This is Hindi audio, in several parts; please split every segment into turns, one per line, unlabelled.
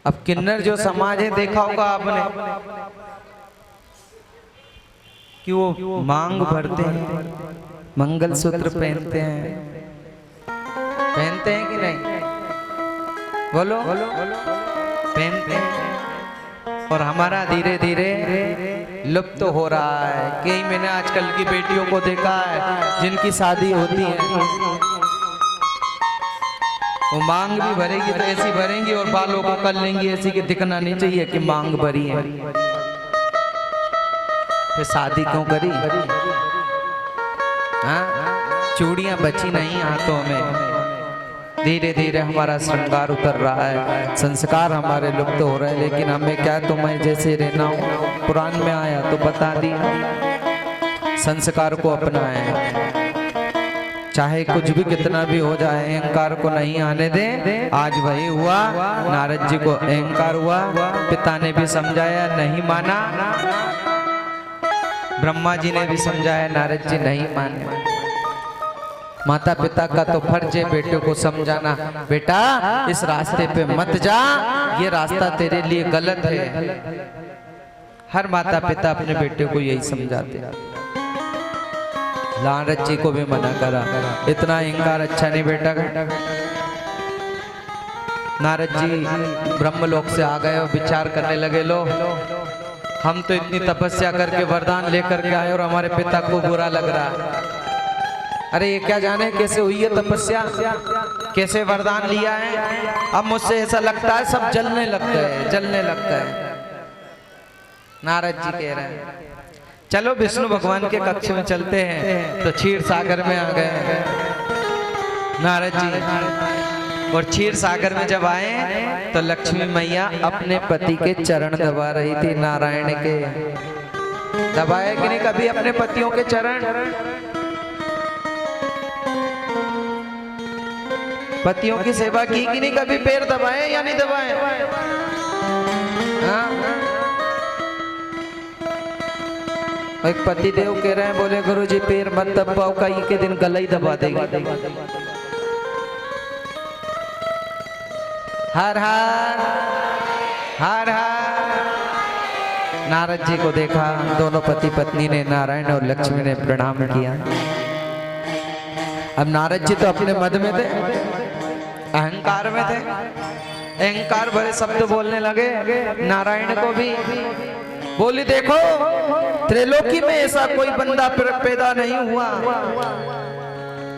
अब किन्नर जो समाज है देखा होगा आपने कि वो मांग भरते हैं, मंगलसूत्र पहनते हैं कि नहीं? बोलो पहनते हैं। और हमारा धीरे धीरे लुप्त हो रहा है। कई मैंने आजकल की बेटियों को देखा है जिनकी शादी होती है वो मांग भी भरेगी तो ऐसी भरेंगी और बालों को कर लेंगी ऐसी कि दिखना नहीं चाहिए कि मांग भरी है। फिर शादी क्यों करी? हाँ, चूड़ियां बची नहीं हाथों में। धीरे धीरे हमारा श्रृंगार उतर रहा है, संस्कार हमारे लुप्त हो रहे हैं। लेकिन हमें क्या, तो मैं जैसे रहना हूँ, कुरान में आया तो बता दिया, संस्कार को अपनाएं। चाहे कुछ भी कितना भी हो जाए, अहंकार को नहीं आने दे। आज वही हुआ, नारद जी को अहंकार हुआ, पिता ने भी समझाया नहीं माना, ब्रह्मा जी ने भी समझाया, नारद जी नहीं माने। माता पिता का तो फर्ज है बेटे को समझाना, बेटा इस रास्ते पे मत जा, ये रास्ता तेरे लिए गलत है। हर माता पिता अपने बेटे को यही समझाते हैं। नारद जी को भी मना करा, इतना अहंकार अच्छा नहीं बेटा। नारद जी ब्रह्मलोक से आ गए और विचार करने लगे, लो हम तो इतनी तपस्या करके वरदान लेकर के आए और हमारे पिता को बुरा लग रहा। अरे ये क्या जाने कैसे हुई है तपस्या, कैसे वरदान लिया है। अब मुझसे ऐसा लगता है सब जलने लगता है, जलने लगता है। नारद जी कह रहे हैं चलो विष्णु भगवान के कक्ष में चलते हैं। तो क्षीर सागर में आ गए नारद जी। और क्षीर सागर में जब आए तो लक्ष्मी मैया अपने पति के चरण दबा रही थी। नारायण के दबाए कि नहीं कभी अपने पतियों के चरण? पतियों की सेवा की कि नहीं कभी? पैर दबाए या नहीं दबाए? हाँ? एक पति देव कह रहे हैं, बोले गुरु जी पैर मत दबाओ, कई के दिन गला ही दबा देगी। हर हर हर हर। नारद जी को देखा, दोनों पति पत्नी ने, नारायण और लक्ष्मी ने प्रणाम किया। अब नारद जी तो अपने मद में थे, अहंकार में थे, अहंकार भरे शब्द बोलने लगे। नारायण को भी बोली, देखो त्रिलोकी में ऐसा कोई बंदा पैदा नहीं हुआ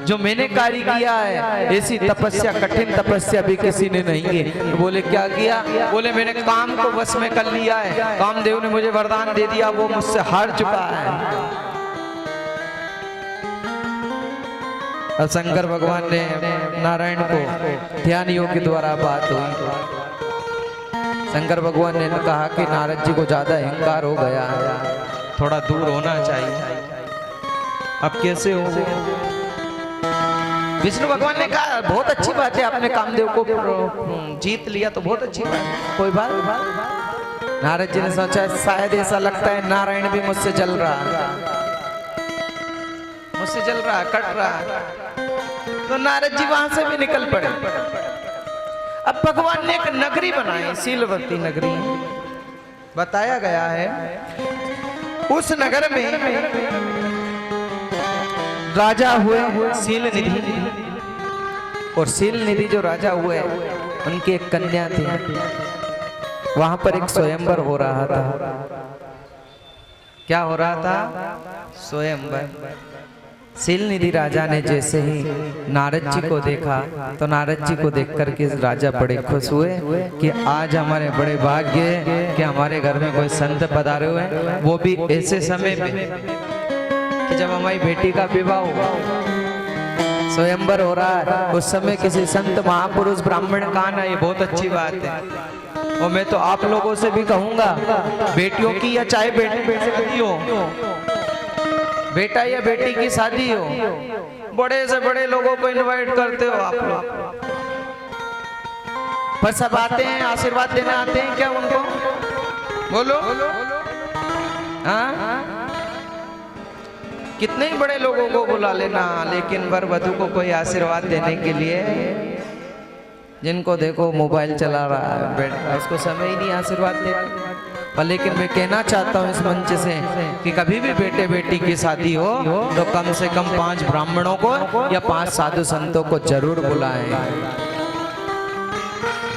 जो मैंने कार्य किया है, ऐसी तपस्या, कठिन तपस्या भी किसी ने नहीं की। तो बोले क्या किया? बोले मैंने काम को वश में कर लिया है, कामदेव ने मुझे वरदान दे दिया, वो मुझसे हार चुका है। और शंकर भगवान ने नारायण को ध्यान योग के द्वारा बात हुई। शंकर भगवान ने कहा कि नारद जी को ज्यादा अहंकार हो गया, थोड़ा दूर होना चाहिए। अब कैसे हो? विष्णु भगवान ने कहा बहुत अच्छी बात है, आपने कामदेव को जीत लिया तो बहुत अच्छी बात है, कोई बात। नारद जी ने सोचा शायद ऐसा लगता है नारायण भी मुझसे जल रहा, मुझसे जल रहा, कट रहा। तो नारद जी वहां से भी निकल पड़े। अब भगवान ने एक नगरी बनाई, शीलवती नगरी बताया गया है। उस नगर में राजा हुए शील निधि, और शील निधि जो राजा हुए उनकी एक कन्या थी। वहां पर एक स्वयंवर हो रहा था। क्या हो रहा था? स्वयंवर। शीलनिधि राजा ने जैसे ही नारद जी को देखा तो नारद जी को देख करके राजा बड़े खुश हुए कि आज हमारे बड़े भाग्य है कि हमारे घर में कोई संत पधारे हुए हैं, वो भी ऐसे समय पे कि जब हमारी बेटी का विवाह हुआ, स्वयंवर हो रहा है, उस समय किसी संत महापुरुष ब्राह्मण का आना, ये बहुत अच्छी बात है। और मैं तो आप लोगों से भी कहूंगा, बेटियों की या चाहे बेटी शादी हो, बेटा या बेटी की शादी हो, बड़े से बड़े लोगों को इनवाइट करते हो आप लोग, पर सब आते हैं आशीर्वाद देने आते हैं क्या उनको? बोलो हाँ? कितने ही बड़े लोगों को बुला लेना, लेकिन वर वधू को कोई आशीर्वाद देने के लिए जिनको देखो मोबाइल चला रहा है, बैठ रहा है, उसको समय ही नहीं आशीर्वाद देते। पर लेकिन मैं कहना चाहता हूँ इस मंच से कि कभी भी बेटे बेटी की शादी हो तो कम से कम 5 ब्राह्मणों को या 5 साधु संतों को जरूर बुलाएं,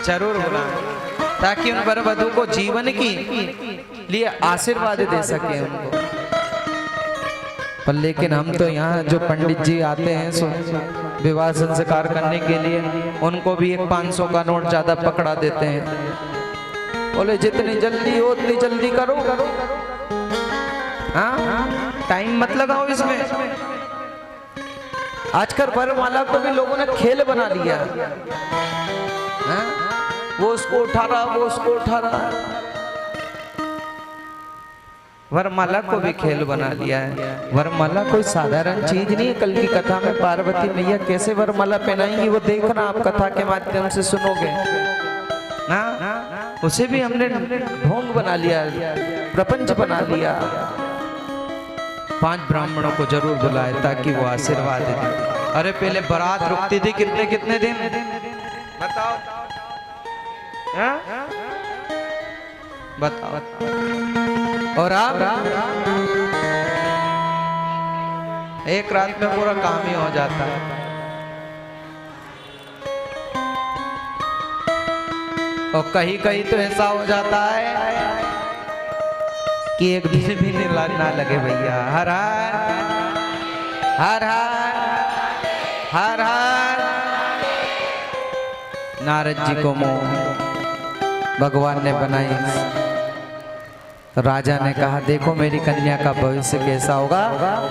जरूर बुलाएं, ताकि उन वर वधू को जीवन की लिए आशीर्वाद दे सके उनको। पर लेकिन हम तो यहाँ जो पंडित जी आते हैं सो विवाह संस्कार करने के लिए, उनको भी एक 500 का नोट ज्यादा पकड़ा देते हैं। बोले जितनी जल्दी हो उतनी जल्दी करो, हाँ टाइम मत लगाओ इसमें। आजकल वरमाला को भी लोगों ने खेल बना लिया, हाँ? वो उसको उठा रहा, वो उसको उठा रहा, वरमाला को भी खेल बना लिया है। वरमाला कोई साधारण चीज नहीं है। कल की कथा में पार्वती मैया कैसे वरमाला पहनाएंगी वो देखना आप कथा के माध्यम से सुनोगे। हाँ उसे भी हमने ढोंग बना लिया, प्रपंच बना लिया। 5 ब्राह्मणों को जरूर बुलाए ताकि वो आशीर्वाद दे। अरे पहले बारात रुकती थी कितने कितने दिन बताओ, बताओ। और आप एक रात में पूरा काम ही हो जाता है। और कहीं कहीं तो ऐसा हो जाता है कि एक दिन भी ना लगे भैया। हर हर हर हर नारद जी को मोह भगवान ने बनाई। राजा ने कहा देखो मेरी कन्या का भविष्य कैसा होगा,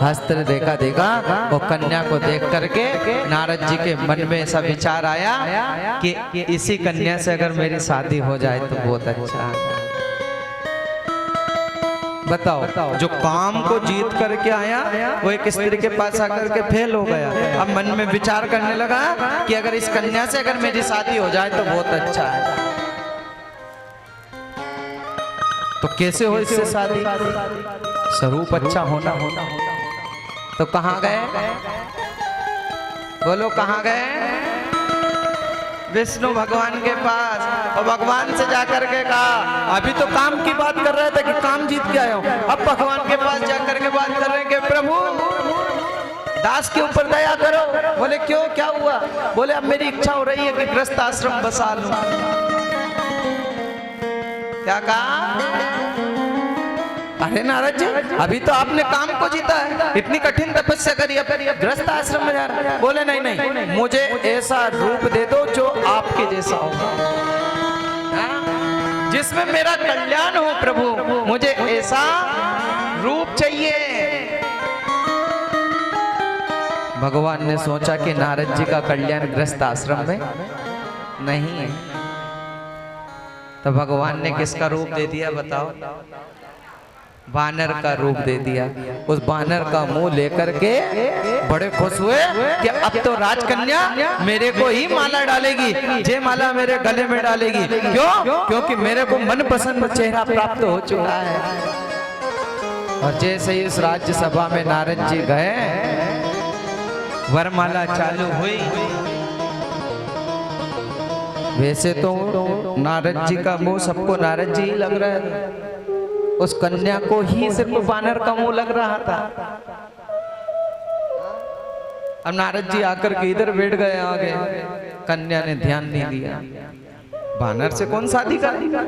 हस्त रेखा देगा। वो कन्या को देख करके नारद जी के मन में ऐसा विचार आया कि इसी कन्या से अगर मेरी शादी हो जाए तो बहुत अच्छा है। बताओ जो काम को जीत करके आया वो एक स्त्री के पास आकर के फेल हो गया। अब मन में विचार करने लगा कि अगर इस कन्या से अगर मेरी शादी हो जाए तो बहुत अच्छा है। तो कैसे हो इससे शादी, स्वरूप अच्छा होना। तो कहाँ गए, बोलो कहाँ गए? विष्णु भगवान के पास। और भगवान से जाकर के कहा, अभी तो काम की बात कर रहे थे कि काम जीत के आया हूं, अब भगवान के पास जाकर के बात कर रहे हैं कि प्रभु दास के ऊपर दया करो। बोले क्यों, क्या हुआ? बोले अब मेरी इच्छा हो रही है कि गृहस्थ आश्रम बसा लूं। क्या कहा? अरे नारद जी अभी तो आपने काम को जीता है, इतनी कठिन तपस्या करी, अब गृहस्थ आश्रम में जा रहा है। बोले नहीं नहीं, मुझे ऐसा रूप दे दो जो आपके जैसा हो, जिसमें मेरा कल्याण हो। प्रभु मुझे ऐसा रूप चाहिए। भगवान ने सोचा कि नारद जी का कल्याण गृहस्थ आश्रम में नहीं है, तो भगवान ने किसका रूप दे दिया बताओ? बानर का रूप दे दिया। उस बानर का मुंह लेकर के बड़े खुश हुए कि अब तो राजकन्या मेरे को ही माला डालेगी, जय माला मेरे गले में डालेगी। क्यों? क्योंकि मेरे को मनपसंद चेहरा प्राप्त हो चुका है। और जैसे ही इस राज्य सभा में नारद जी गए, वरमाला चालू हुई। वैसे तो नारद जी का मुंह सबको नारद जी ही लग रहा है, उस कन्या को ही सिर्फ बानर का मुंह लग रहा था। अब नारद जी आकर के इधर बैठ गए आगे, कन्या ने ध्यान नहीं दिया। बानर से कौन शादी करेगा?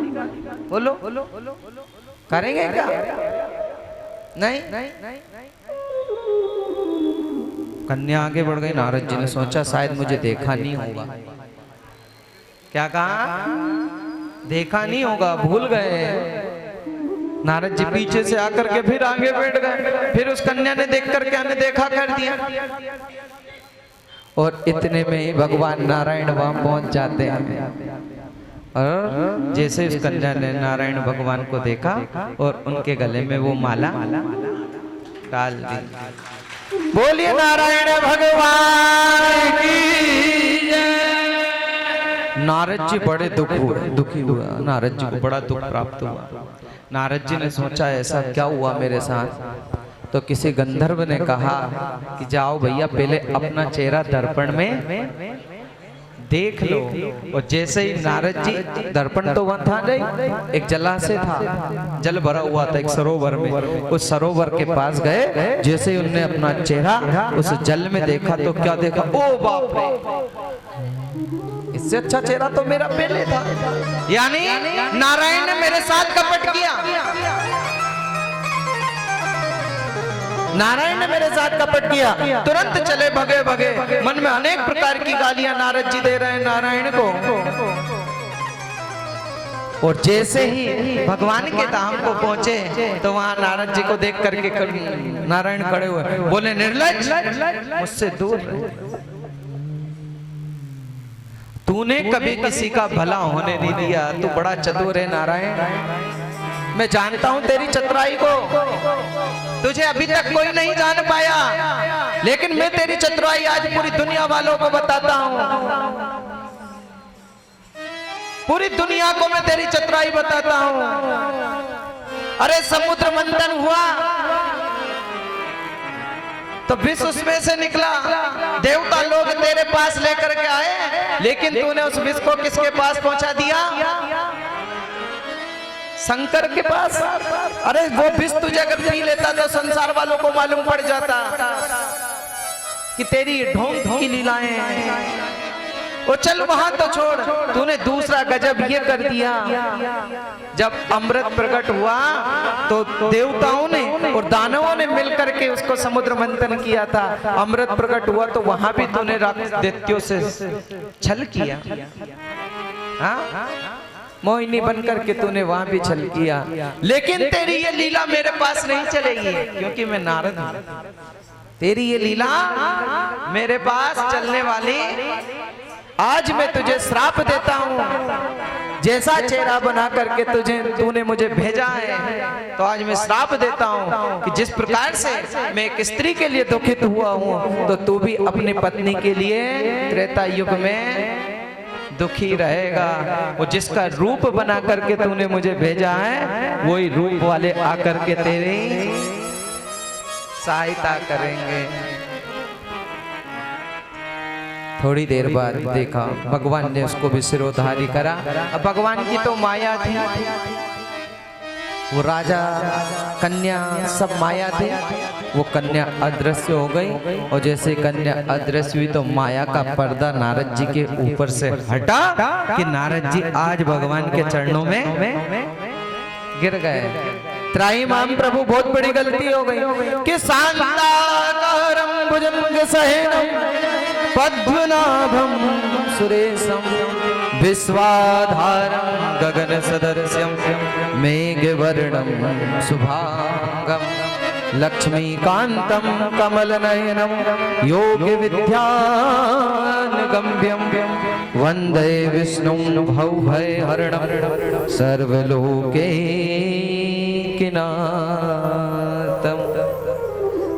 बोलो करेंगे क्या? नहीं। कन्या आगे बढ़ गई। नारद जी ने सोचा शायद मुझे देखा नहीं होगा। क्या कहा? देखा नहीं होगा, भूल गए। नारद जी पीछे से आकर के फिर आगे बैठ गए। फिर उस कन्या ने देख करके अनदेखा कर दिया। और इतने में ही भगवान नारायण वहां पहुंच जाते हैं। और जैसे उस कन्या ने नारायण भगवान को देखा और उनके गले में वो माला डाल दी। बोलिए नारायण भगवान की जय। नारद जी बड़े दुखी हुआ। नारद जी को बड़ा दुख प्राप्त हुआ। नारद जी ने सोचा ऐसा क्या हुआ मेरे साथ? तो किसी गंधर्व ने कहा कि जाओ भैया पहले अपना चेहरा दर्पण में देख लो। और जैसे ही नारद जी, दर्पण तो वहां था नहीं, एक जलाशय था, जल भरा हुआ था एक सरोवर में, उस सरोवर के पास गए, जैसे ही उनने अपना चेहरा उस जल में देखा तो क्या देखा, ओ बाप रे, इससे अच्छा चेहरा तो मेरा पहले था। यानी नारायण ने मेरे साथ कपट किया, नारायण ने मेरे साथ कपट किया। तुरंत चले भगे भगे, मन में अनेक प्रकार की गालियां नारद जी दे रहे हैं नारायण को। और जैसे ही भगवान के धाम को पहुंचे तो वहां नारद जी को देख करके नारायण खड़े हुए, बोले निर्लज्ज, मुझसे दूर रहे, तूने कभी किसी का भला होने नहीं दिया, तू बड़ा चतुर है नारायण, मैं जानता हूं तेरी चतुराई को, तुझे अभी तक कोई नहीं जान पाया, लेकिन मैं तेरी चतुराई आज पूरी दुनिया वालों को बताता हूं, पूरी दुनिया को मैं तेरी चतुराई बताता हूं। अरे समुद्र मंथन हुआ तो विष उसमें से निकला, देवता लोग तेरे पास लेकर के आए, लेकिन तूने उस विष को किसके पास पहुंचा दिया, शंकर के पास। अरे वो विष तुझे अगर पी लेता तो संसार वालों को मालूम पड़ जाता कि तेरी ढोंग की लीलाएं हैं। वो चल वहां तो छोड़, तूने दूसरा गजब ये कर दिया, जब अमृत प्रकट हुआ तो देवताओं ने और दानवों ने मिलकर के उसको समुद्र मंथन किया था, अमृत प्रकट हुआ तो वहां भी तूने दैत्यों से छल किया, हाँ मोहिनी बनकर के तूने वहां भी छल किया, लेकिन तेरी ये लीला मेरे पास नहीं चलेगी क्योंकि मैं नारद हूं, तेरी ये लीला मेरे पास चलने वाली। आज मैं तुझे श्राप देता हूं, जैसा चेहरा बना करके तूने मुझे भेजा है, तो आज मैं श्राप देता हूं कि जिस प्रकार से मैं एक स्त्री के लिए दुखित हुआ हूं, तो तू भी अपनी पत्नी के लिए त्रेता युग में दुखी रहेगा। वो जिसका रूप बना करके तूने मुझे भेजा है, वही रूप वाले आकर के तेरी सहायता करेंगे। थोड़ी देर बाद देखा भगवान ने उसको भी सिरोधारी करा। अब भगवान की तो माया थी, वो राजा कन्या सब माया थे, वो कन्या अदृश्य हो गई, और जैसे कन्या अदृश्य हुई तो माया का पर्दा नारद जी के ऊपर से हटा कि नारद जी आज भगवान के चरणों में गिर गए। त्राहिमाम प्रभु बहुत बड़ी गलती हो गई कि शांताकारं भुजंग सहेनम पद्मनाभं सुरेशम विश्वाधारं गगन सदृश्यं मेघवर्णं शुभांगं लक्ष्मीकान्तं कमलनयनं योगी विद्यानगम्यं वन्दे विष्णुं भवभयहरणं सर्वलोकैकनाथम्।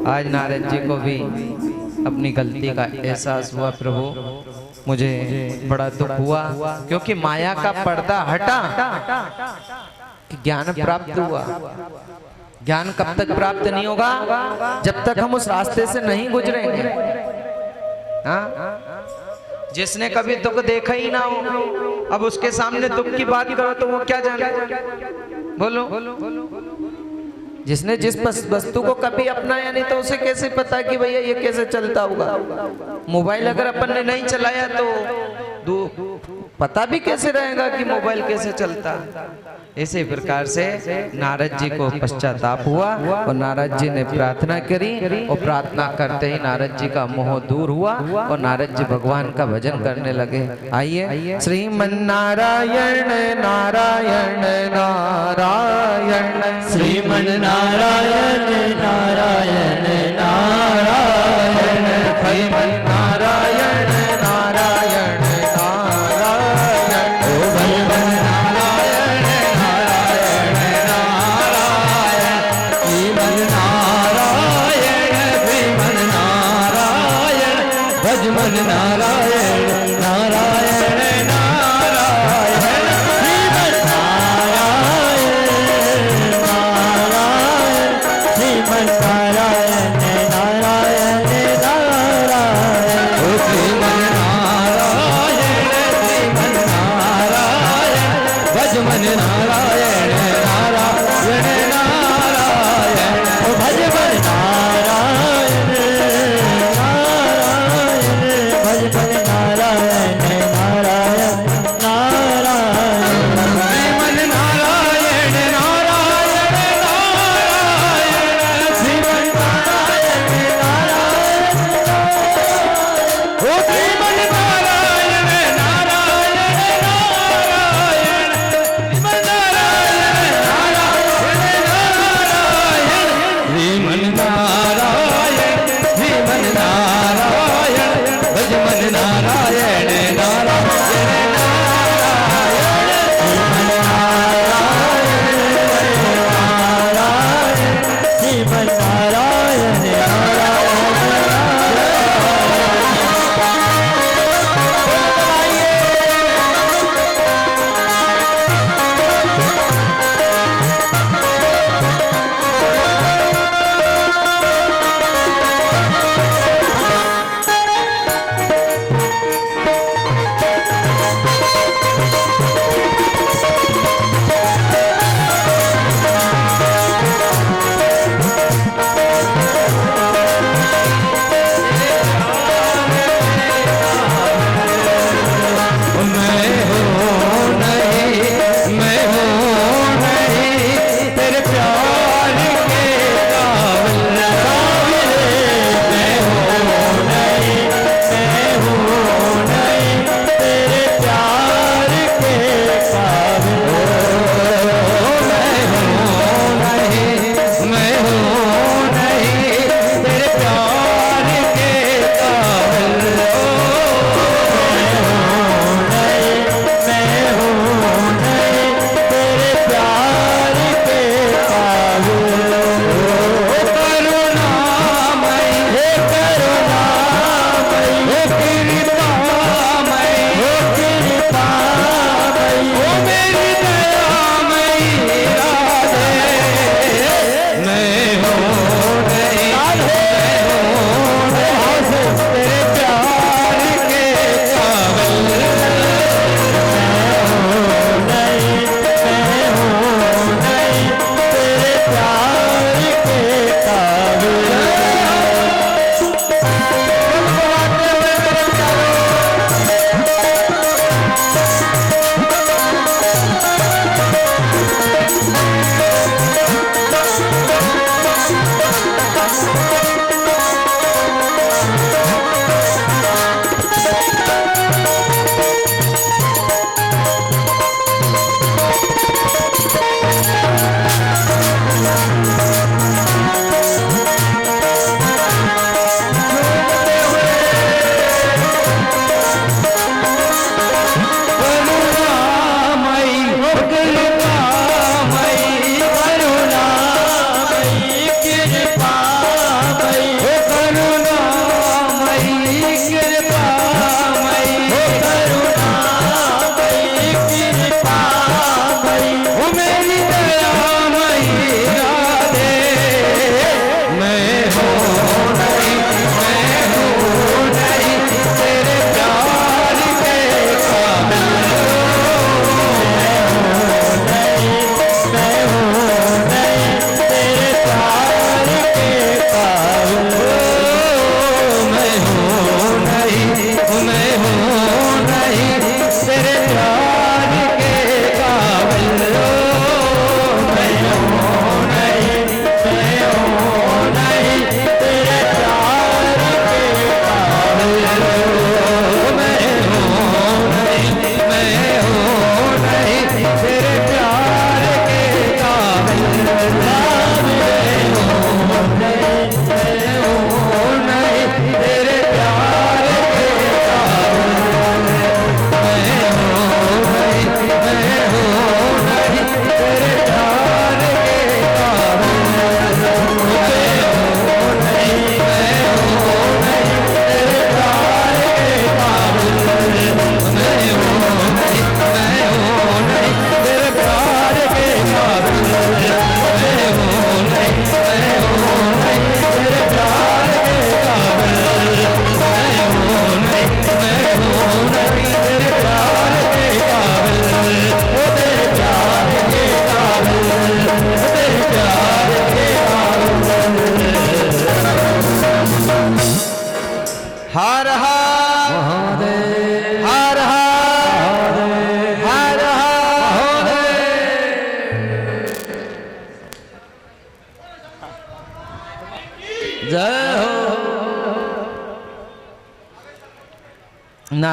आज नारद जी को भी अपनी गलती का एहसास हुआ, प्रभु मुझे बड़ा दुख हुआ क्योंकि माया का पर्दा हटा, ज्ञान प्राप्त हुआ। ज्ञान कब तक प्राप्त नहीं होगा, जब तक हम उस रास्ते से नहीं गुजरेंगे। हाँ? जिसने कभी दुख देखा ही ना हो, अब उसके सामने दुख की बात करो तो वो क्या जाने, बोलो। जिसने जिस वस्तु को कभी अपनाया नहीं तो उसे कैसे पता कि भैया ये कैसे चलता होगा। मोबाइल अगर अपन ने नहीं चलाया तो पता भी कैसे रहेगा कि मोबाइल कैसे चलता। इसी प्रकार से नारद जी को पश्चाताप हुआ और नारद जी ने प्रार्थना करी, और प्रार्थना करते ही नारद जी का मोह दूर हुआ और नारद जी भगवान का भजन करने लगे। आइए श्रीमन्नारायण नारायण नारायण, श्रीमन्नारायण नारायण नारायण, श्रीमन्नारायण नारायण
भजमन नारायण नारायण नारायण, श्रीमन नारायण नारायण, श्रीमन नारायण नारायण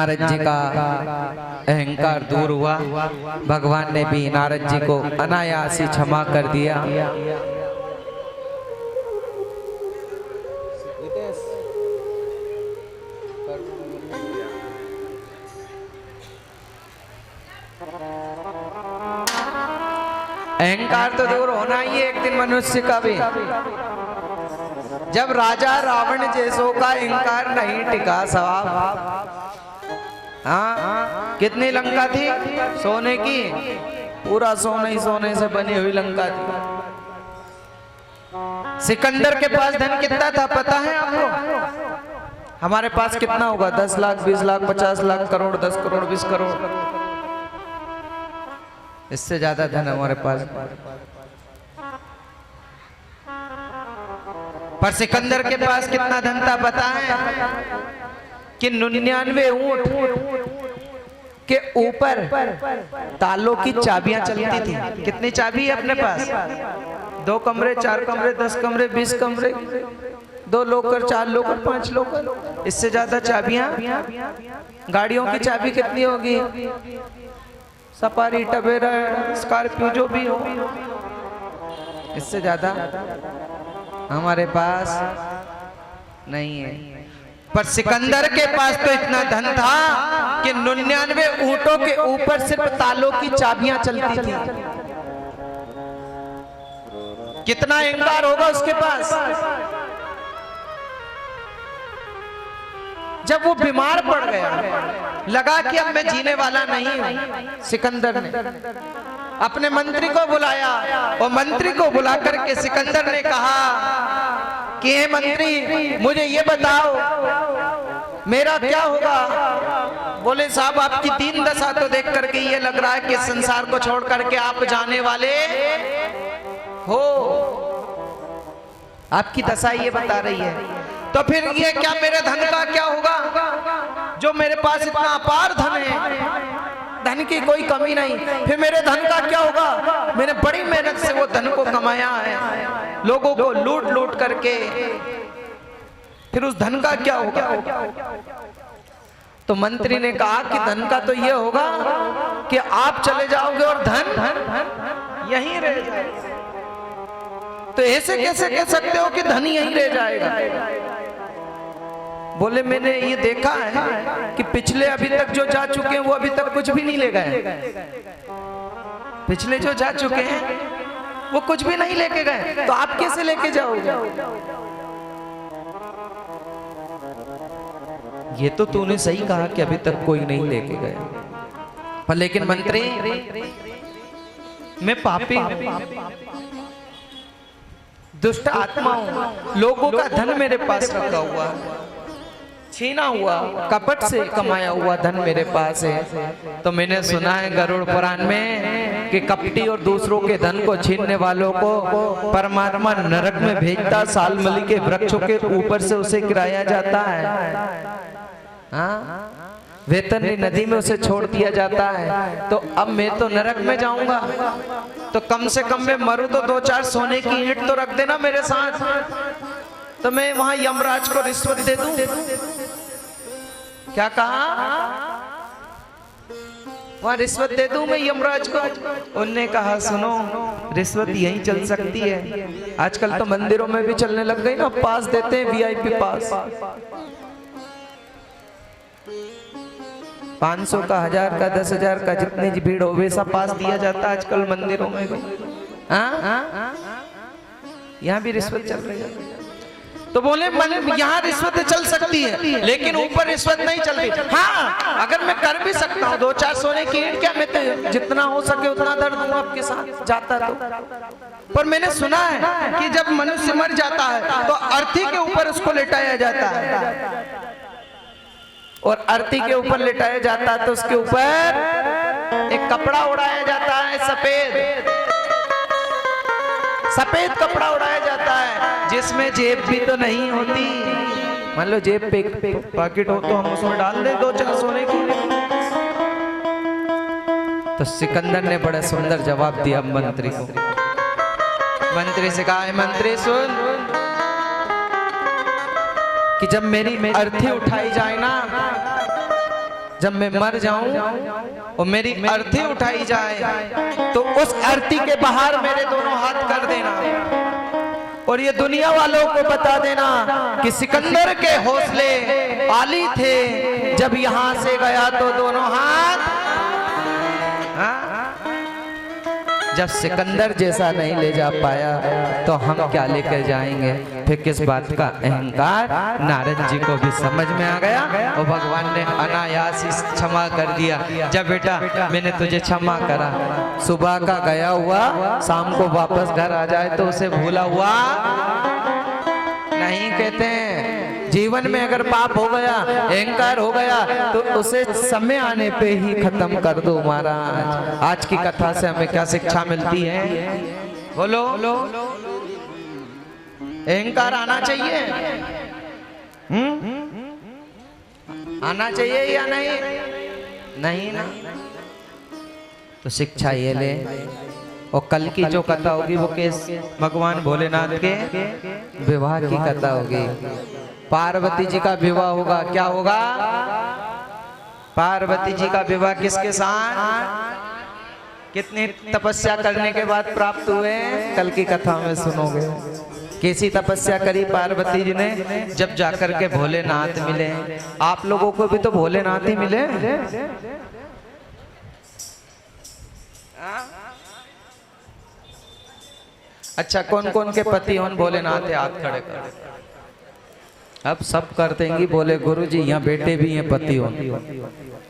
नारद जी का अहंकार दूर हुआ। भगवान ने भी नारद जी को अनायास ही क्षमा कर दिया। अहंकार तो दूर होना ही है एक दिन मनुष्य का भी। जब राजा रावण जैसों का अहंकार नहीं टिका सवाब। हाँ, कितनी लंका थी सोने की? पूरा सोने ही सोने से बनी हुई लंका थी। सिकंदर के पास धन कितना था पता है आपको? हमारे पास कितना होगा? 10 लाख, 20 लाख, 50 लाख, करोड़, 10 करोड़, 20 करोड़। इससे ज्यादा धन हमारे पास। पर सिकंदर के पास कितना धन था पता है? कि 99 ऊंट के ऊपर तालों की चाबियां चलती थी। कितनी चाबी है अपने पास? 2 कमरे, 4 कमरे, 10 कमरे, 20 कमरे, 2 लोकर, 4 लोकर, 5 लोकर। इससे ज्यादा चाबियां। गाड़ियों की चाबी कितनी होगी? सफारी, टवेरा, स्कॉर्पियो जो भी हो। इससे ज्यादा हमारे पास नहीं है। पर सिकंदर के पास तो इतना धन था कि 99 ऊंटों के ऊपर सिर्फ तालों की चाबियां चलती थी। कितना अहंकार होगा उसके पास। जब वो बीमार पड़ गया, लगा कि अब मैं जीने वाला नहीं हूं, सिकंदर ने अपने मंत्री को बुलाया और मंत्री को बुला करके सिकंदर ने कहा कि हे मंत्री, मुझे ये बताओ मेरा क्या होगा? बोले साहब, आपकी दीन दशा तो देख करके ये लग रहा है कि संसार को छोड़ करके आप जाने वाले हो। आपकी दशा ये बता रही है। तो फिर ये क्या मेरे धन का क्या होगा? जो मेरे पास इतना अपार धन है, धन की कोई कमी नहीं, फिर मेरे धन का क्या होगा? मैंने बड़ी मेहनत से वो धन को कमाया है, लोगों को लूट लूट करके, फिर उस धन का क्या होगा? तो मंत्री ने कहा कि धन का तो ये होगा कि आप चले जाओगे और धन यहीं रह जाएगा। तो ऐसे कैसे कह सकते हो कि धन यहीं रह जाएगा? बोले मैंने ये देखा है कि पिछले अभी तक जो जा चुके हैं वो अभी तक कुछ भी नहीं ले गए। पिछले जो जा चुके हैं वो कुछ भी नहीं लेके गए, तो आप कैसे लेके जाओगे? ये तो तूने सही कहा कि अभी तक कोई नहीं लेके गया, पर लेकिन मंत्री, मैं पापी, दुष्ट आत्मा हूं, लोगों का धन मेरे पास रखा हुआ है, छीना हुआ, कपट से कमाया हुआ धन मेरे पास है। तो मैंने सुना है गरुड़ पुराण में कि कपटी और दूसरों के धन को छीनने वालों को परमात्मा नरक में भेजता, सालमली के वृक्षों के ऊपर से उसे गिराया जाता है, हाँ, वेतरनी नदी में उसे छोड़ दिया जाता है। तो अब मैं तो नरक में जाऊंगा, तो कम से कम मैं मरूं तो 2-4 सोने की ईंट तो रख देना मेरे साथ, तो मैं वहां यमराज को रिश्वत दे दूं। क्या कहा? वहां रिश्वत दे दूं मैं यमराज को? उनने कहा सुनो, रिश्वत यहीं चल सकती है, आजकल तो मंदिरों में भी चलने लग गई ना, पास देते हैं, VIP पास, 500 का, 1000 का, 10,000 का, जितनी भीड़ हो वैसा पास दिया जाता है आजकल मंदिरों में भी। यहाँ भी रिश्वत चल रही है। तो बोले यहाँ रिश्वत चल सकती है, लेकिन ऊपर रिश्वत नहीं चल रही। हाँ, अगर मैं कर भी सकता हूँ 2-4 सोने की ईंट, क्या मैं तो जितना हो सके उतना दर्द दूंगा आपके साथ जाता तो। पर मैंने सुना है कि जब मनुष्य मर जाता है तो अर्थी के ऊपर उसको लेटाया जाता है, और अर्थी के ऊपर लेटाया जाता है तो उसके ऊपर एक कपड़ा उड़ाया जाता है, सफेद कपड़ा उड़ाया जाता है, जिसमें जेब भी तो नहीं होती। मान लो जेब पे पॉकेट हो तो हम उसमें डाल दे 2-4 सोने की। तो सिकंदर ने बड़ा सुंदर जवाब दिया मंत्री को। मंत्री से कहा, मंत्री सुन, कि जब मेरी अर्थी उठाई जाए ना, जब मैं मर जाऊं और मेरी अर्थी उठाई जाए तो उस अर्थी के बाहर मेरे दोनों हाथ कर देना और ये दुनिया वालों को बता देना कि सिकंदर के हौसले आली थे, जब यहां से गया तो दोनों हाथ। जब सिकंदर जैसा नहीं ले जा पाया तो हम क्या लेकर जाएंगे। फिर किस बात का अहंकार। नारद जी को भी समझ में आ गया और भगवान ने अनायास ही क्षमा कर दिया। जब बेटा मैंने तुझे क्षमा करा, सुबह का गया हुआ शाम को वापस घर आ जाए तो उसे भूला हुआ नहीं। कहते हैं जीवन में अगर पाप हो गया, अहंकार हो गया तो उसे समय आने पे ही खत्म कर दो महाराज। आज की कथा से हमें क्या शिक्षा मिलती है बोलो। अहंकार आना चाहिए, आना चाहिए या नहीं? नहीं ना। तो शिक्षा ये ले। और कल की जो कथा होगी वो किस भगवान भोलेनाथ के विवाह की कथा होगी। पार्वती जी का विवाह होगा। क्या होगा? पार्वती जी का विवाह किसके साथ? कितनी तपस्या करने के बाद प्राप्त हुए? कल की कथा में सुनोगे। कैसी तपस्या करी पार्वती जी ने? जब जाकर के भोलेनाथ मिले। आप लोगों को भी तो भोलेनाथ ही मिले। अच्छा, कौन कौन के पति हों भोलेनाथ? हाथ खड़े कर। अब सब कर देंगी। बोले गुरु जी यहाँ बेटे भी हैं पति हों।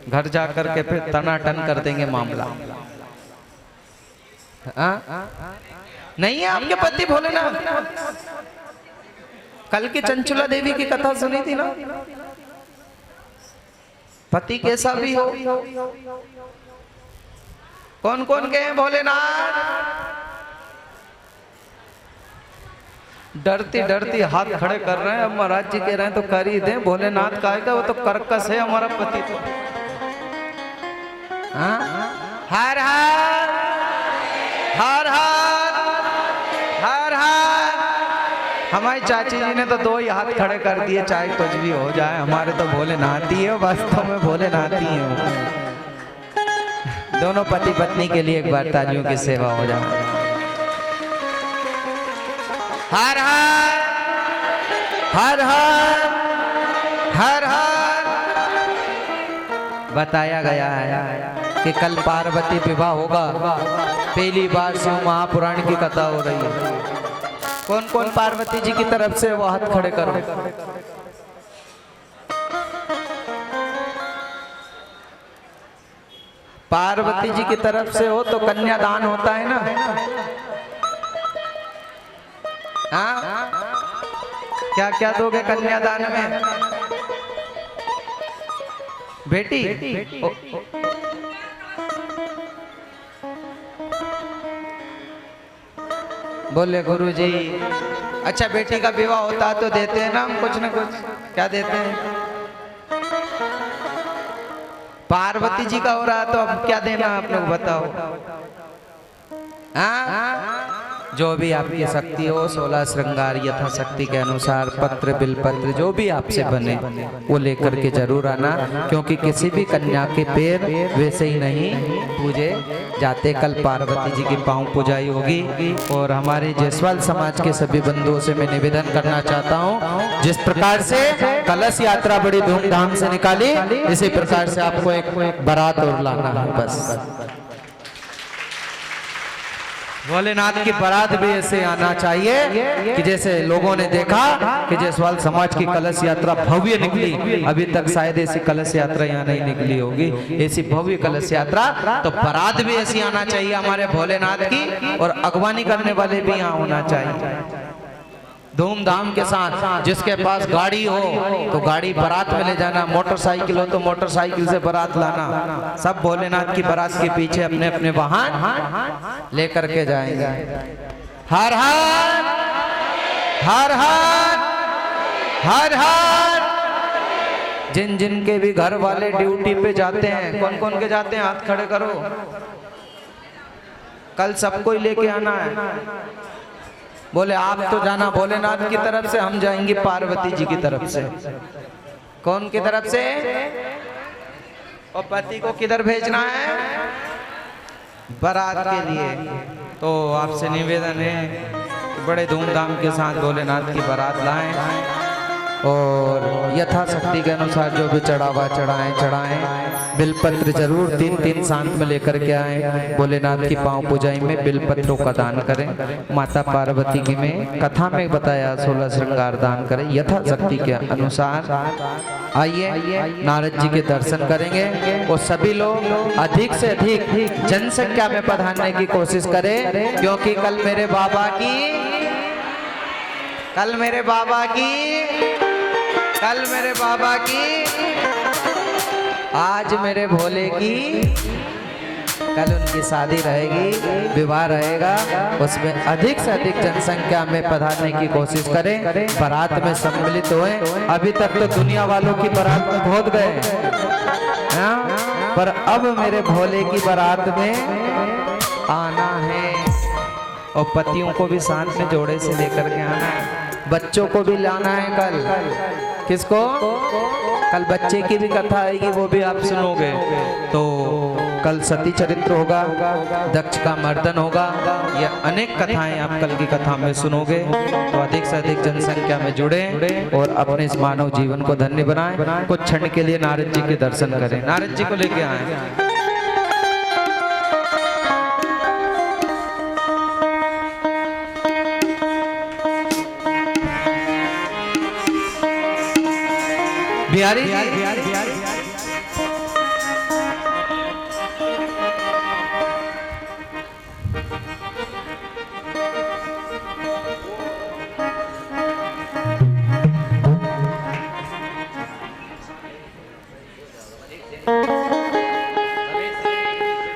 घर जाकर के फिर टनाटन कर देंगे मामला। नहीं है आपके पति भोलेनाथ? कल की चंचुला देवी की कथा सुनी थी ना। पति कैसा भी हो। कौन कौन के हैं भोलेनाथ? डरती डरती हाथ खड़े कर रहे हैं। अब महाराज जी कह रहे हैं तो कर ही दें। भोलेनाथ का है, वो तो कर्कश है हमारा पति तो। हर हर हर हर हर। हमारी चाची जी ने तो दो ही हाथ खड़े कर दिए, चाहे कुछ भी हो जाए हमारे तो भोलेनाथ ही है। वास्तव में भोलेनाथ ही है। दोनों पति पत्नी के लिए एक बार तालियों की सेवा हो जाए। हर हर हर हर हर हर। बताया गया है कि कल पार्वती विवाह होगा। पहली बार शिव महापुराण की कथा हो रही है। कौन कौन पार्वती जी की तरफ से वो हाथ खड़े करो। पार्वती जी की तरफ से हो तो कन्यादान होता है ना। हाँ, क्या क्या दोगे कन्यादान में? बेटी। बोले गुरुजी। अच्छा, बेटी का विवाह होता है तो देते हैं ना हम कुछ न कुछ। क्या देते हैं? पार्वती जी का हो रहा है तो अब क्या देना आप लोग बताओ। हाँ, जो भी आपकी शक्ति हो, 16 श्रृंगार यथाशक्ति के अनुसार, पत्र बिलपत्र जो भी आपसे बने वो लेकर के जरूर आना। क्योंकि किसी भी कन्या के पैर वैसे ही नहीं पूजे जाते। कल पार्वती जी की पांव पूजाई होगी। और हमारे जयसवाल समाज के सभी बंधुओं से मैं निवेदन करना चाहता हूँ, जिस प्रकार से कलश यात्रा बड़ी धूमधाम से निकाली, इसी प्रकार से आपको एक बारात और लाना है। बस भोलेनाथ की बारात भी ऐसे आना चाहिए कि जैसे लोगों ने देखा कि जयसवाल समाज की कलश यात्रा भव्य निकली। अभी तक शायद ऐसी कलश यात्रा यहाँ नहीं निकली होगी। ऐसी भव्य कलश यात्रा तो बारात भी ऐसी आना चाहिए हमारे भोलेनाथ की। और अगवानी करने वाले भी यहाँ होना चाहिए धूमधाम के साथ। जिसके पास गाड़ी हो तो गाड़ी बारात में ले जाना, मोटरसाइकिल हो तो मोटरसाइकिल से बारात लाना। सब भोलेनाथ की बारात के पीछे अपने अपने वाहन लेकर के जाएंगे। हर हर हर हर हर हर। जिन जिन के भी घर वाले ड्यूटी पे जाते हैं, कौन कौन के जाते हैं हाथ खड़े करो। कल सबको ही लेके आना है। बोले आप तो जाना भोलेनाथ की तरफ से, हम जाएंगे पार्वती जी की तरफ से। कौन की तरफ से? और पति को किधर भेजना है? बारात के लिए। तो आपसे निवेदन है कि बड़े धूमधाम के साथ भोलेनाथ की बारात लाएं और यथाशक्ति के अनुसार जो भी चढ़ावा चढ़ाएं। बिलपत्र जरूर 3-3 शांत में लेकर के आए। भोलेनाथ की पांव पूजाई में बिलपत्रों का दान करें। माता पार्वती की में कथा में बताया 16 श्रृंगार दान करें यथाशक्ति के अनुसार। आइए नारद जी के दर्शन करेंगे और सभी लोग अधिक से अधिक जनसंख्या में पधारने की कोशिश करें, क्योंकि कल मेरे बाबा की आज मेरे भोले की कल उनकी शादी रहेगी, विवाह रहेगा। उसमें अधिक से अधिक जनसंख्या में पधारने की कोशिश करें, बारात में सम्मिलित होए। अभी तक तो दुनिया वालों की बारात में बहुत गए, पर अब मेरे भोले की बारात में आना है और पतियों को भी साथ में जोड़े से लेकर के आना है। बच्चों को भी लाना है कल। किसको? कल बच्चे की भी कथा आएगी, वो भी आप सुनोगे। तो कल सती चरित्र होगा, दक्ष का मर्दन होगा, ये अनेक कथाएं आप कल की कथा में सुनोगे। तो अधिक से अधिक जनसंख्या में जुड़े और अपने इस मानव जीवन को धन्य बनाएं। कुछ क्षण के लिए नारद जी के दर्शन करें। नारद जी को लेके आए। बिहारी जी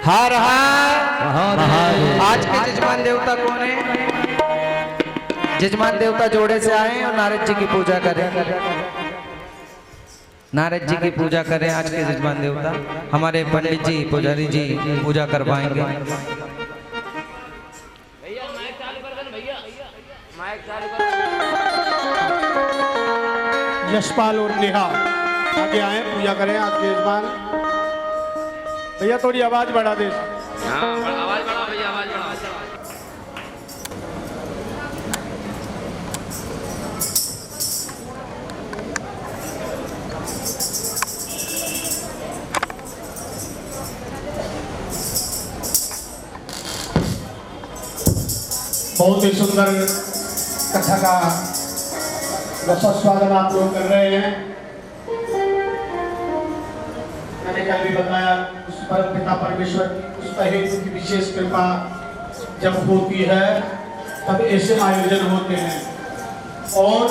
हर हर आज के जजमान देवता कौन है? जजमान देवता जोड़े से आए और नारद जी की पूजा करें। नारद जी की पूजा करें। आज के जजमान देवता हमारे पंडित जी पुजारी जी पूजा करवाएंगे।
यशपाल और नेहा आगे आए, पूजा करें आज के यजमान। भैया थोड़ी आवाज बढ़ा दे।
आवाज बढ़ाओ भैया, आवाज बढ़ाओ।
बहुत ही सुंदर कथा का रसस्वादन आप लोग कर रहे हैं। मैंने कल भी बताया, उस परम पिता परमेश्वर की उस हेतु की विशेष कृपा जब होती है तब ऐसे आयोजन होते हैं। और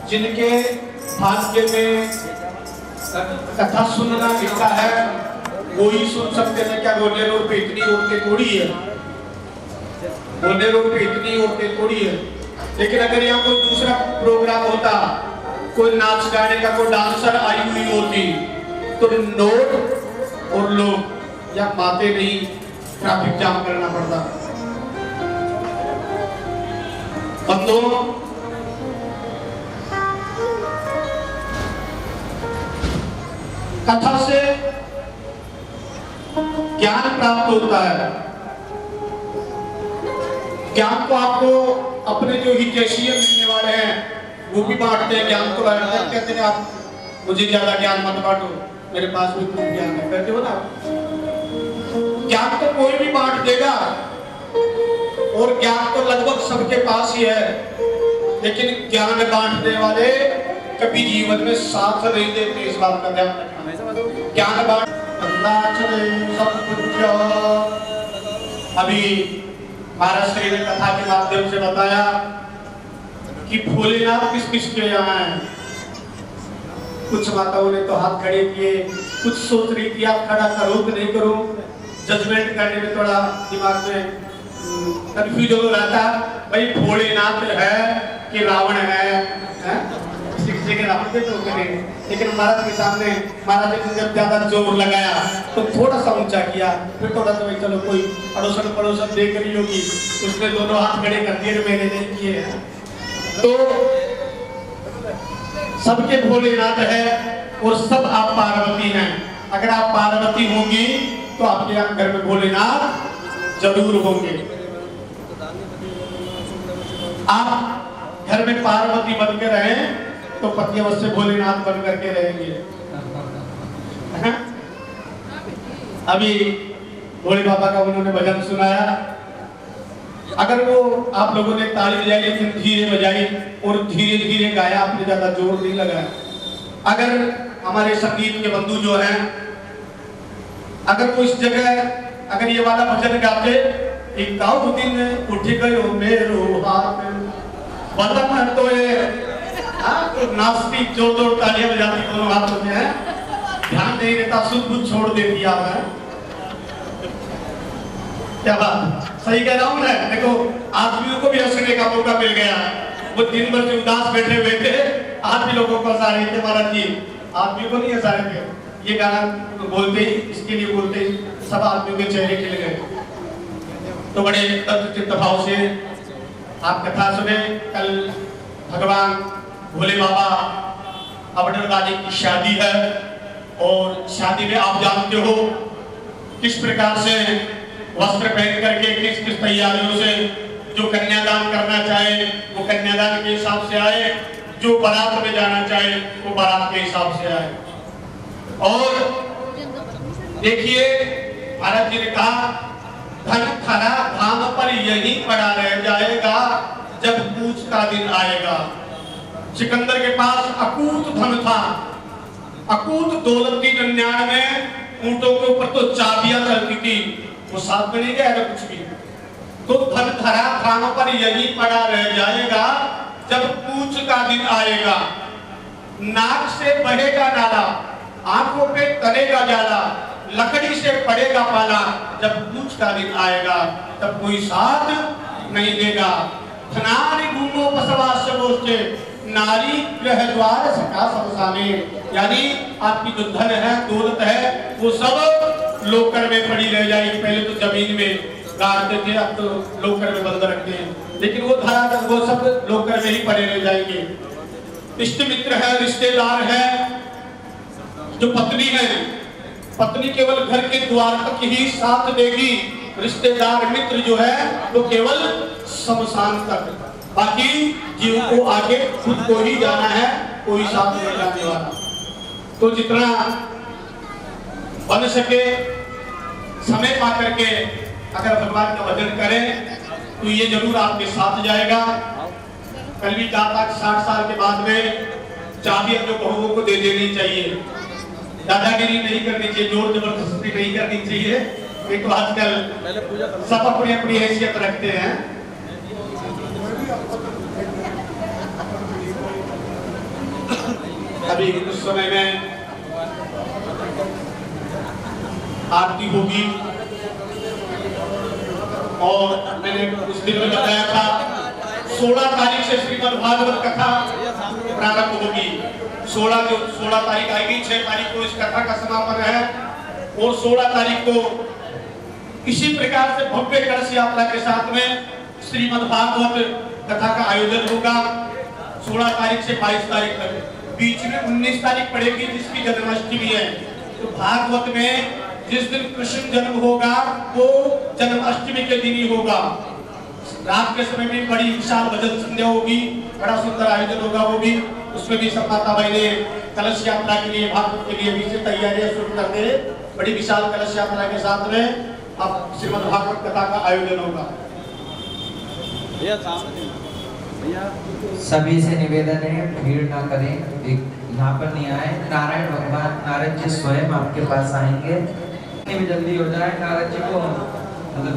जिनके भाग्य में कथा सुनना लिखा है वो ही सुन सकते हैं। क्या गोले रोड पे इतनी औरतें थोड़ी है, गोले रोड पे इतनी औरतें थोड़ी है। लेकिन अगर यहाँ कोई दूसरा प्रोग्राम होता, कोई नाच गाने का कोई डांसर आई हुई होती, तो नोट और लोग या बातें नहीं ट्रैफिक जाम करना पड़ता। बंदों, कथा से ज्ञान प्राप्त होता है। ज्ञान को आपको अपने जो हितैषी मिलने वाले हैं वो भी बांटते हैं। ज्ञान को कहते हैं आप मुझे ज्यादा ज्ञान मत बांटो, मेरे पास भी खूब ज्ञान है, कहते हो ना। ज्ञान तो कोई भी बांट देगा और ज्ञान तो लगभग सबके पास ही है, लेकिन ज्ञान बांटने वाले कभी जीवन में साथ नहीं देते। इस बात का ध्यान रखना। ज्ञान बांट सब कुछ। अभी महाराज श्री ने कथा के माध्यम से बताया कि भोलेनाथ किस किस के यहाँ है। कुछ माताओं ने तो हाथ खड़े किए, कुछ सोच रही थी आप खड़ा करो कि नहीं करो। जजमेंट करने में थोड़ा दिमाग में कंफ्यूजन हो रहा था, भाई भोलेनाथ है कि रावण है? किसी के रावण पे तो करेंगे, लेकिन महाराज के सामने महाराज ने जब ज्यादा जोर लगाया तो थोड़ा सा ऊंचा किया, फिर थोड़ा सा चलो कोई अड़ोसन पड़ोसन देख रही होगी, उसने दोनों हाथ खड़े कर दिए, मैंने नहीं किए। तो सबके भोलेनाथ है और सब आप पार्वती हैं। अगर आप पार्वती होंगी तो आपके घर में भोलेनाथ जरूर होंगे। आप घर में पार्वती बन के रहें तो पति अवश्य भोलेनाथ बन करके रहेंगे। अभी भोले बाबा का उन्होंने भजन सुनाया, अगर वो आप लोगों ने ताली बजाई लेकिन धीरे बजाई और धीरे धीरे गाया, आपने ज्यादा जोर नहीं लगाया। अगर हमारे संगीत के बंधु जो हैं, अगर वो इस जगह अगर ये वाला भजन गाते, एक गाँव दिन उठ गयो मेरो हाथ बदन तो ये तो नाचती जोर जोर तालियां बजाती दोनों हाथों से हैं, ध्यान नहीं देता, सुध बुध छोड़ देती आप। क्या बात, सही कह रहा हूँ मैं? देखो आदमियों को भी हंसने का मौका मिल गया। वो दिन भर से उदास बैठे हुए थे, आज भी लोगों को हंसा रहे थे महाराज जी, आदमियों को नहीं हंसा रहे थे। ये गाना बोलते ही, इसके लिए बोलते ही सब आदमियों के चेहरे खिल गए। तो बड़े तत्वचित्त भाव से आप कथा सुने। कल भगवान भोले बाबा अबडर वाली की शादी है और शादी में आप जानते हो किस प्रकार से वस्त्र पहन करके, किस किस तैयारियों से जो कन्यादान करना चाहे वो कन्यादान के हिसाब से आए, जो बारात में जाना चाहे वो बारात के हिसाब से आए। और देखिए महाराज जी ने कहा धन खरा धाम पर यही पड़ा रह जाएगा जब पूछ का दिन आएगा। सिकंदर के पास अकूत धन था, अकूत दौलत थी। 99 ऊंटों के ऊपर तो चाबियां चलती थी, वो साथ में नहीं गया था कुछ भी। तो धन धरा धाम पर यही पड़ा रह जाएगा जब पूछ का दिन आएगा। नाक से बहेगा नाला, आंखों पे तलेगा जाला, लकड़ी से पड़ेगा पाला। जब पूछ का दिन आएगा तब कोई साथ नहीं देगा। धनानि घूमो बसवा सबोचे, नारी ग्रह द्वार सका समसाने। यानी आपकी जो धन है, दौलत है, वो सब लोकर में पड़ी रह जाएगी। पहले तो जमीन में गाड़ते थे, अब तो लोकर में बंद रखते हैं, लेकिन वो धरा वो सब लोकर में ही पड़े रह जाएंगे। इष्ट मित्र है, रिश्तेदार है, जो पत्नी है, पत्नी केवल घर के द्वार तक ही साथ देगी। रिश्तेदार मित्र जो है वो केवल शमशान तक, बाकी जीव को आगे खुद को ही जाना है, कोई साथ नहीं जाने वाला। तो जितना बन सके समय पा करके अगर भगवान का भजन करें तो ये जरूर आपके साथ जाएगा। कल भी कहा था 60 साल के बाद में चाबी अपने बहुओं को दे देनी चाहिए, दादागिरी नहीं करनी चाहिए, जोर जबरदस्ती नहीं करनी चाहिए। एक तो आजकल सब अपनी अपनी हैसियत रखते हैं। अभी उस समय में आरती होगी और मैंने उस दिन में बताया था 16 तारीख से श्रीमद् भागवत कथा प्रारंभ होगी। 16 तारीख आएगी, 6 तारीख को इस कथा का समापन है और 16 तारीख को इसी प्रकार से भव्य कलश यात्रा के साथ में श्रीमद् भागवत कथा का आयोजन होगा 16 तारीख से 22 तारीख तक। बीच में 19 तारीख पड़ेगी जिसकी जन्माष्टमी है। तो भागवत में जिस दिन कृष्ण जन्म होगा वो जन्माष्टमी के दिन ही होगा। रात के समय में बड़ी विशाल भजन संध्या होगी, बड़ा सुंदर आयोजन होगा वो भी। उसमें भी सब माता भाई ने कलश यात्रा के लिए, भागवत के लिए भी से तैयारियां शुरू करते हैं। बड़ी विशाल कलश यात्रा के साथ में अब श्रीमद् भागवत कथा का आयोजन होगा।
सभी से निवेदन है भीड़ ना करें, एक यहाँ पर नहीं आए। नारायण भगवान नारद जी स्वयं आपके पास आएंगे, इतनी भी जल्दी हो जाए। नारद जी को मतलब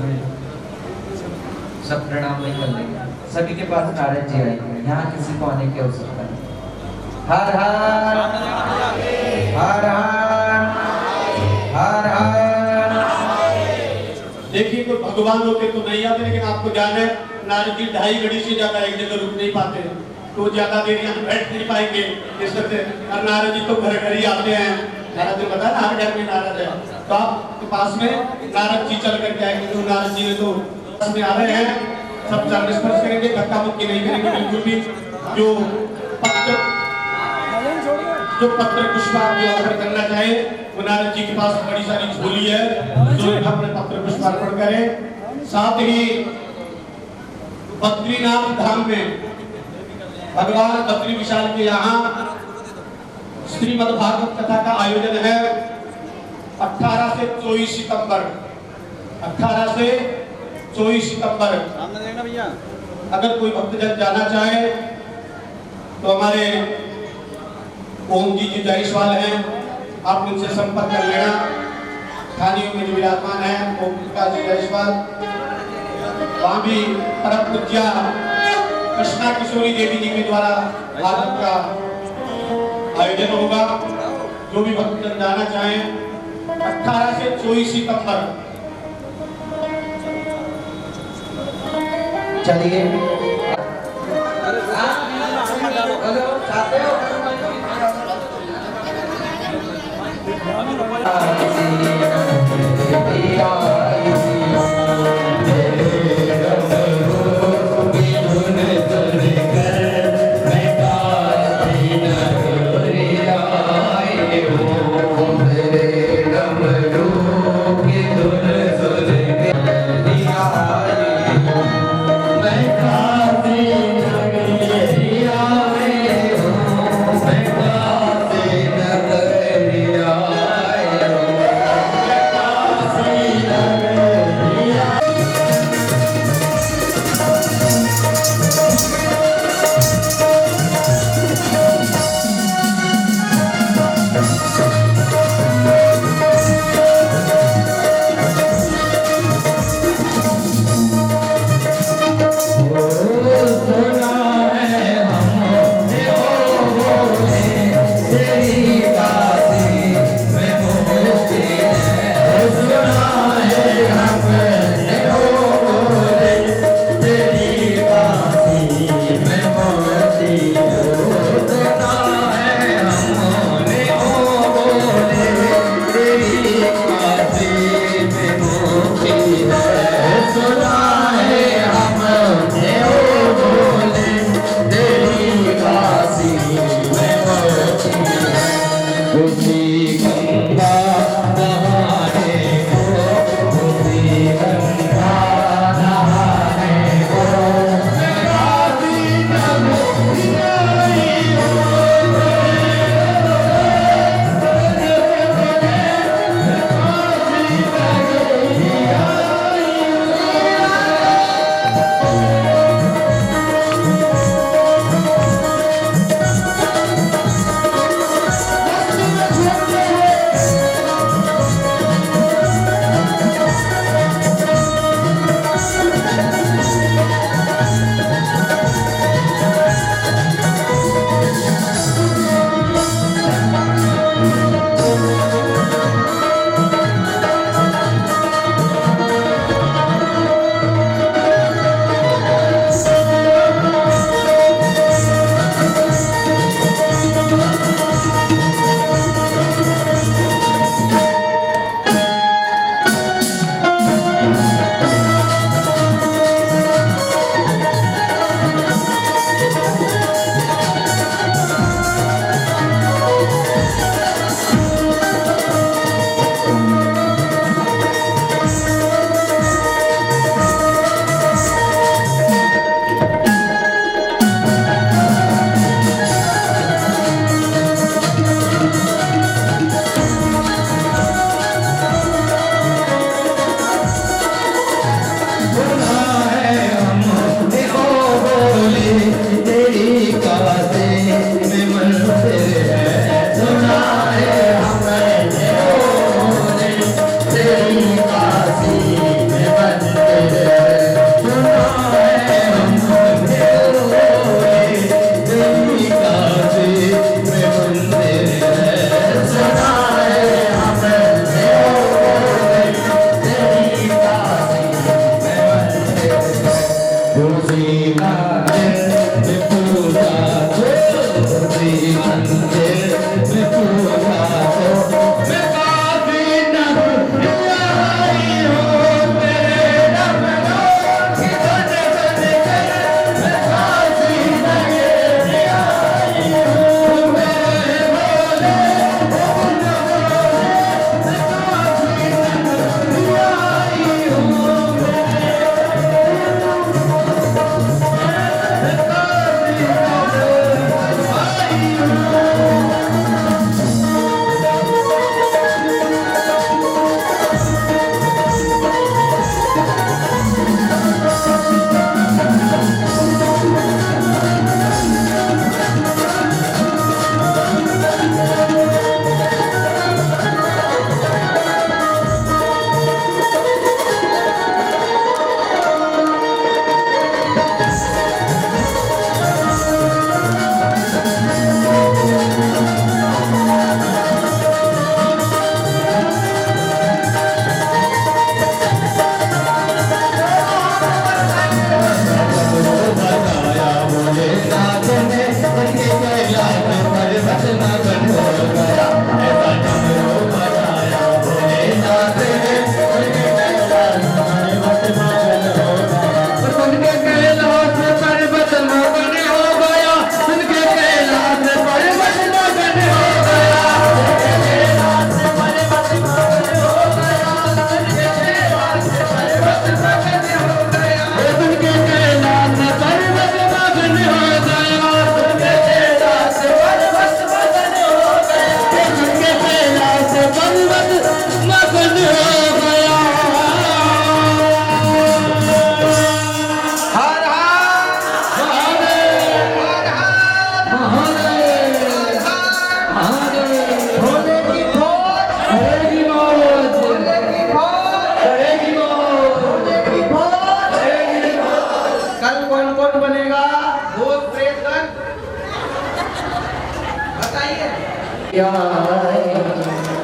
सब प्रणाम नहीं कर लेंगे, सभी के पास नारद जी आएंगे, यहाँ किसी को आने की आवश्यकता नहीं। हर हर हर हर हर।
देखिए कोई भगवान होते तो नहीं आते, लेकिन आपको जाने नारद जी 2.5 घड़ी से ज्यादा एक जगह रुक नहीं पाते, तो ज्यादा देर यहाँ बैठ नहीं पाएंगे इस वजह। और नारद जी तो घर घर ही आते हैं। नारद जी पता है हर घर में नारद है, तो आपके पास में नारद जी चल करके आएंगे। तो नारद जी ने तो में आ रहे हैं, सब चरण स्पर्श करेंगे, धक्का मुक्की नहीं करेंगे बिल्कुल भी। जो पत्र पुष्प आप जो ऑफर करना चाहे नारद जी के पास बड़ी सारी झोली है, जो अपने पत्र पुष्पार्पण करें। साथ ही बद्रीनाथ धाम में भगवान बद्री विशाल के यहाँ श्रीमद् भागवत कथा का आयोजन है 18 से 24 सितंबर। 18 से 24 सितंबर। अगर कोई भक्तजन जाना चाहे तो हमारे ओम जी जायसवाल हैं, आप उनसे संपर्क कर लेना। थानियों में जो विराजमान है ओम प्रकाश जी जायसवाल, वहाँ भी परम पूज्या कृष्णा किशोरी देवी जी के द्वारा भागवत का आयोजन होगा। जो भी भक्तजन जाना चाहें 18 से 24 सितंबर।
चलिए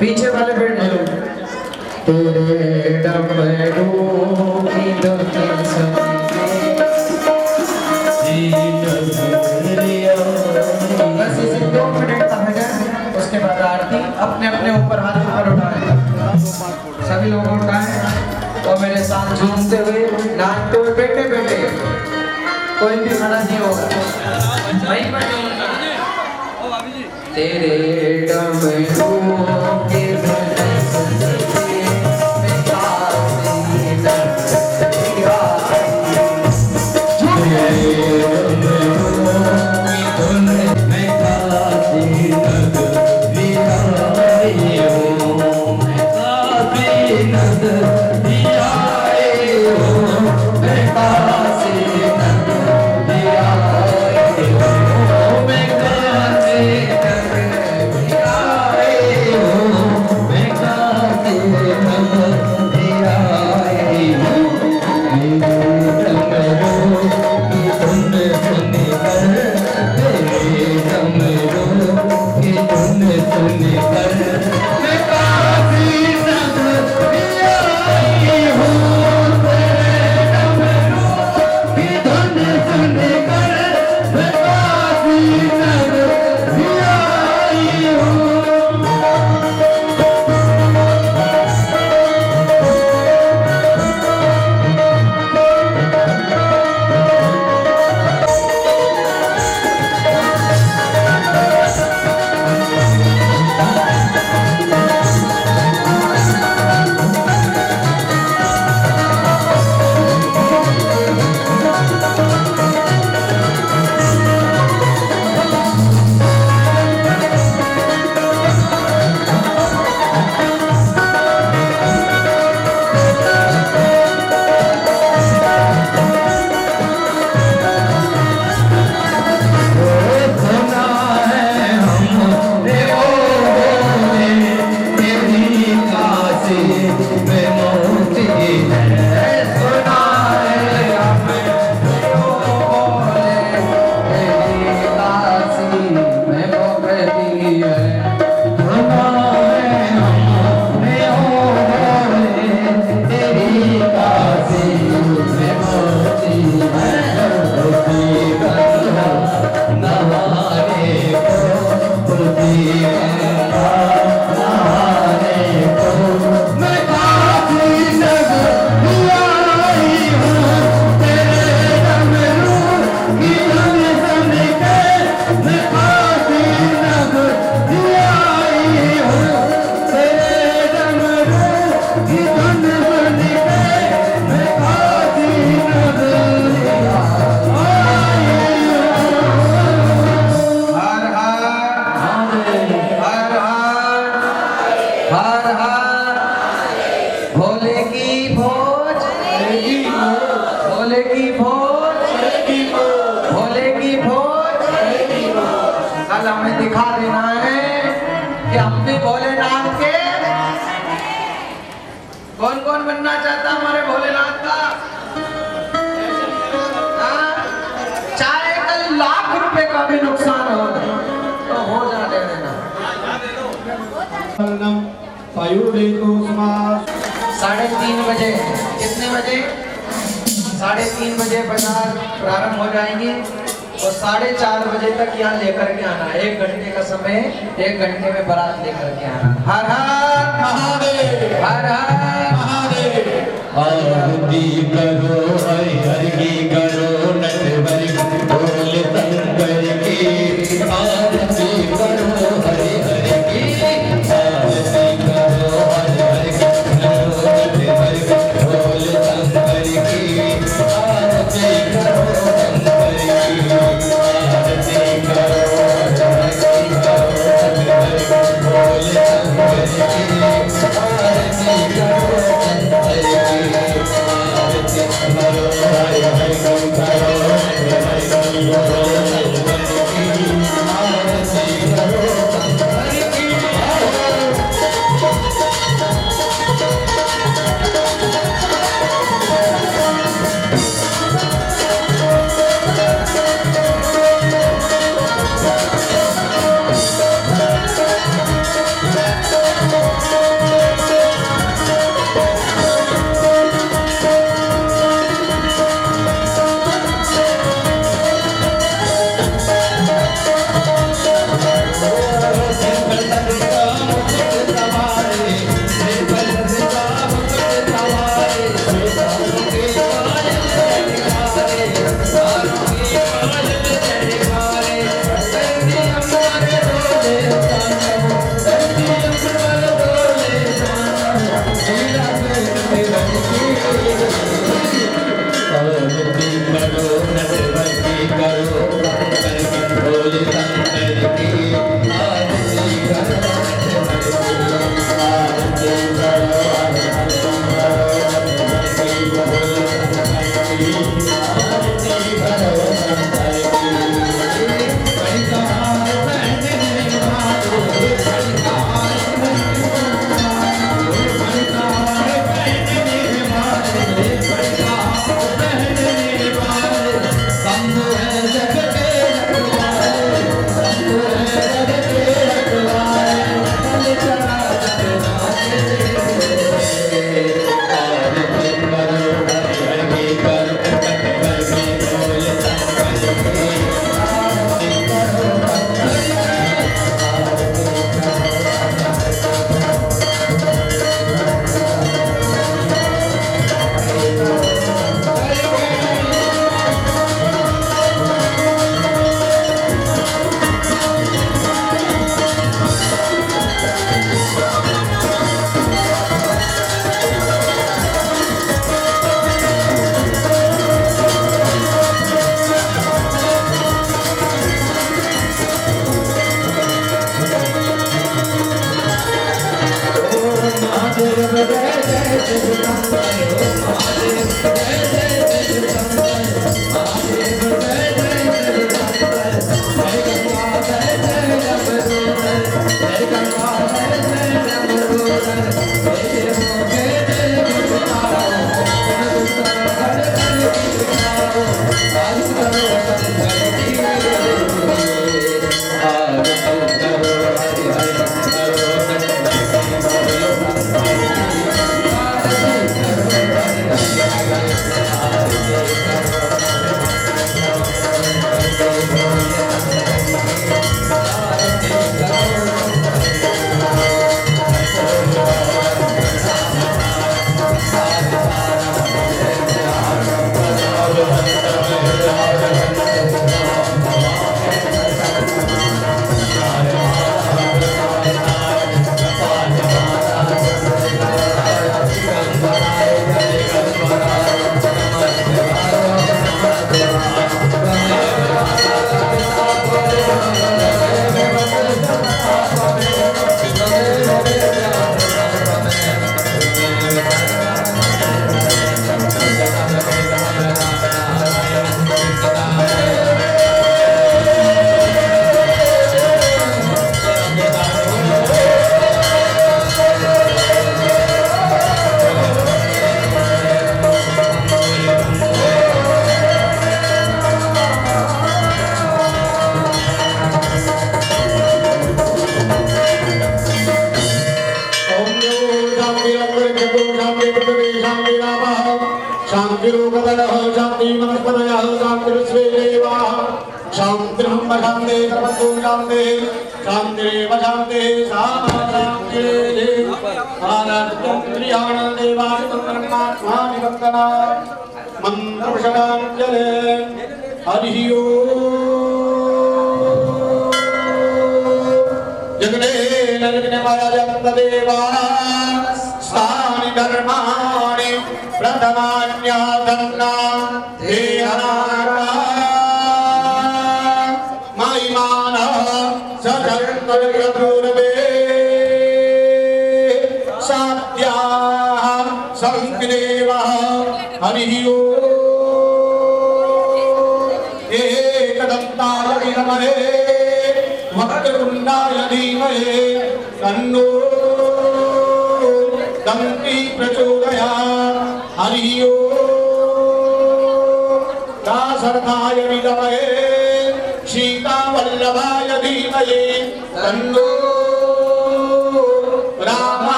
पीछे वाले बैठे तेरे डमरू की धुन बस इसे 2 मिनट का भजन, उसके बाद आरती। अपने अपने ऊपर हाथ ऊपर उठाए, सभी लोग उठाए और मेरे साथ झूमते हुए नाचते हुए बैठे बैठे, कोई भी खड़ा नहीं होगा, वहीं पर झूमना। तेरे डमरू के धुन सुनते मैं काशी नगरिया, तेरे डमरू की धुन में काशी नगरिया हूँ, मैं काशी नगरिया हूँ, मैं काशी नगरिया हूँ, मैं काशी दिखा देना है कि हम भी भोलेनाथ के। कौन कौन बनना चाहता हमारे भोलेनाथ का? चाहे कल ₹1,00,000 का भी नुकसान हो तो हो जाने देना। 3:30 बजे, कितने बजे? 3:30 बजे बाजार प्रारंभ हो जाएंगे और 4:30 बजे तक यहाँ लेकर के आना। 1 घंटे का समय, 1 घंटे में बारात लेकर के आना। हर हर महादेव, हर हर महादेव।
आरती करो हरि हर की करो, नटवर बोल शंकर की आरती करो हरि हर की, आरती करो हरि हर की करो, नटवर बोल शंकर की आरती करो, शंकर की आरती करो, आरती करो नटवर बोल शंकर की आरती करो, शंकर की आरती करो, हरि हरि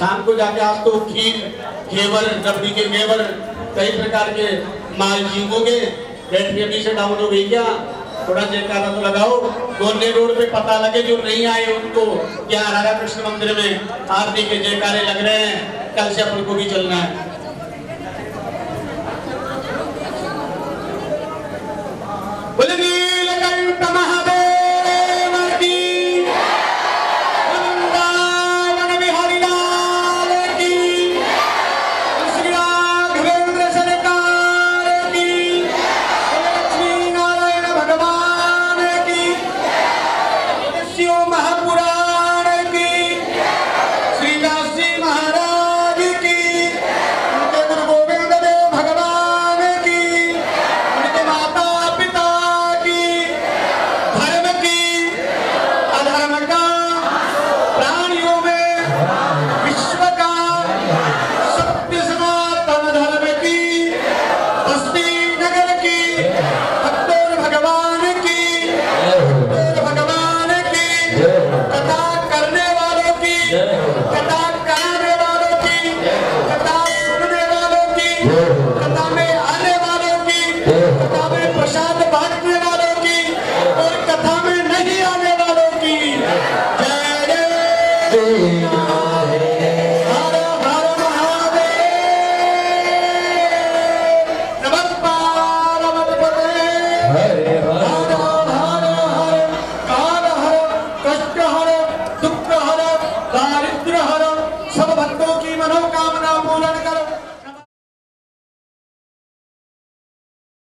शाम को जाके आप तो खीर घेवर रबड़ी के घेवर कई प्रकार के माल जीवोगे। बैटरी अभी से डाउन हो गई क्या? थोड़ा जयकारा तो लगाओ। गोरने रोड पे पता लगे जो नहीं आए उनको क्या राधा कृष्ण मंदिर में आरती के जयकारे लग रहे हैं, कल से अपन को भी चलना है। बोलेंगे